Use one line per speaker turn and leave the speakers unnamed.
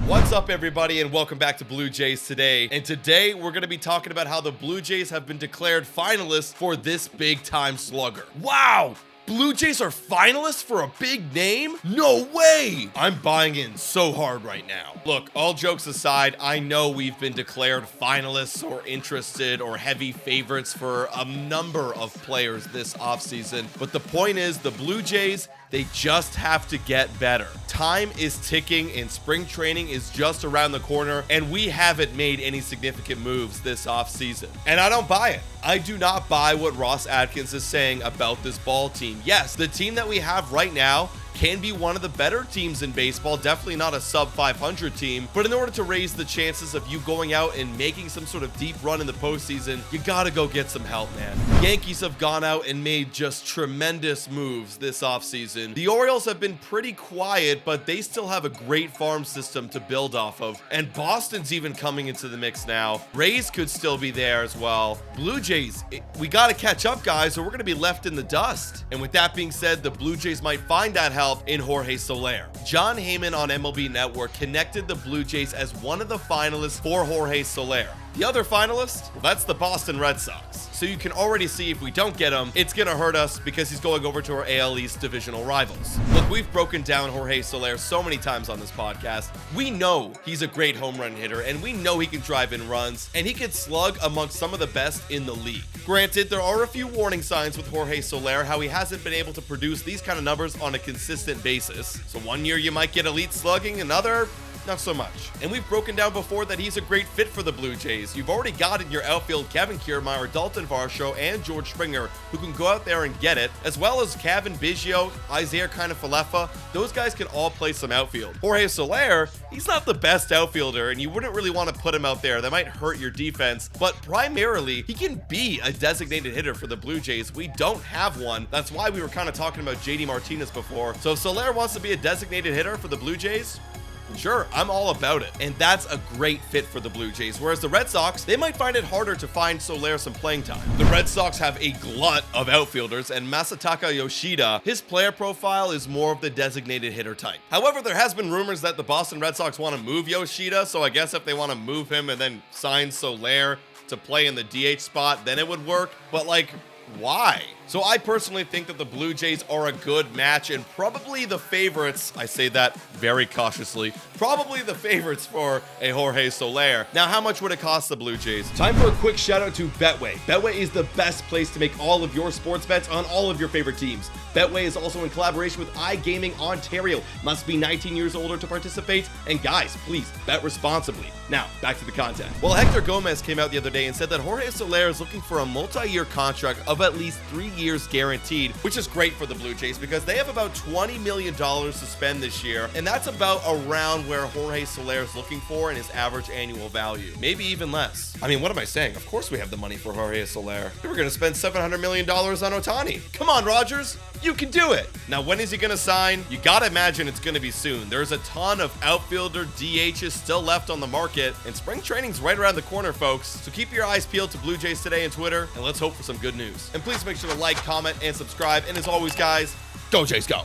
What's up, everybody, and welcome back to Blue Jays Today. And today we're going to be talking about how the Blue Jays have been declared finalists for this big-time slugger. Wow! Blue Jays are finalists for a big name? No way! I'm buying in so hard right now. Look, all jokes aside, I know we've been declared finalists or interested or heavy favorites for a number of players this offseason, but the point is the Blue Jays, they just have to get better. Time is ticking and spring training is just around the corner, and we haven't made any significant moves this offseason. And I don't buy it. I do not buy what Ross Atkins is saying about this ball team. Yes, the team that we have right now can be one of the better teams in baseball, definitely not a sub 500 team, but in order to raise the chances of you going out and making some sort of deep run in the postseason, you gotta go get some help, man. Yankees have gone out and made just tremendous moves this offseason. The Orioles have been pretty quiet, but they still have a great farm system to build off of, and Boston's even coming into the mix now. Rays could still be there as well. Blue Jays, we gotta catch up, guys, or we're gonna be left in the dust. And with that being said, the Blue Jays might find that help in Jorge Soler. Jon Heyman on MLB Network connected the Blue Jays as one of the finalists for Jorge Soler. The other finalist, well, that's the Boston Red Sox. So you can already see if we don't get him, it's gonna hurt us because he's going over to our AL East divisional rivals. Look, we've broken down Jorge Soler so many times on this podcast. We know he's a great home run hitter, and we know he can drive in runs, and he can slug amongst some of the best in the league. Granted, there are a few warning signs with Jorge Soler, how he hasn't been able to produce these kind of numbers on a consistent basis. So one year you might get elite slugging, another, not so much. And we've broken down before that he's a great fit for the Blue Jays. You've already got in your outfield Kevin Kiermaier, Dalton Varsho, and George Springer, who can go out there and get it, as well as Kevin Biggio, Isaiah Kiner-Falefa. Those guys can all play some outfield. Jorge Soler, he's not the best outfielder, and you wouldn't really want to put him out there. That might hurt your defense, but primarily, he can be a designated hitter for the Blue Jays. We don't have one. That's why we were kind of talking about JD Martinez before. So if Soler wants to be a designated hitter for the Blue Jays, sure, I'm all about it. And that's a great fit for the Blue Jays. Whereas the Red Sox, they might find it harder to find Soler some playing time. The Red Sox have a glut of outfielders, and Masataka Yoshida, his player profile is more of the designated hitter type. However, there has been rumors that the Boston Red Sox want to move Yoshida, so I guess if they want to move him and then sign Soler to play in the DH spot, then it would work. But like, why? So I personally think that the Blue Jays are a good match and probably the favorites, I say that very cautiously, probably the favorites for a Jorge Soler. Now, how much would it cost the Blue Jays? Time for a quick shout out to Betway. Betway is the best place to make all of your sports bets on all of your favorite teams. Betway is also in collaboration with iGaming Ontario. Must be 19 years older to participate. And guys, please bet responsibly. Now, back to the content. Well, Hector Gomez came out the other day and said that Jorge Soler is looking for a multi-year contract of at least 3 years guaranteed, which is great for the Blue Jays because they have about $20 million to spend this year, and that's about around where Jorge Soler is looking for in his average annual value. Maybe even less. I mean, what am I saying? Of course we have the money for Jorge Soler. We were going to spend $700 million on Ohtani. Come on, Rogers. You can do it. Now, when is he going to sign? You got to imagine it's going to be soon. There's a ton of outfielder DHs still left on the market, and spring training's right around the corner, folks. So keep your eyes peeled to Blue Jays Today on Twitter, and let's hope for some good news. And please make sure to like, comment, and subscribe. And as always, guys, go Jays, go.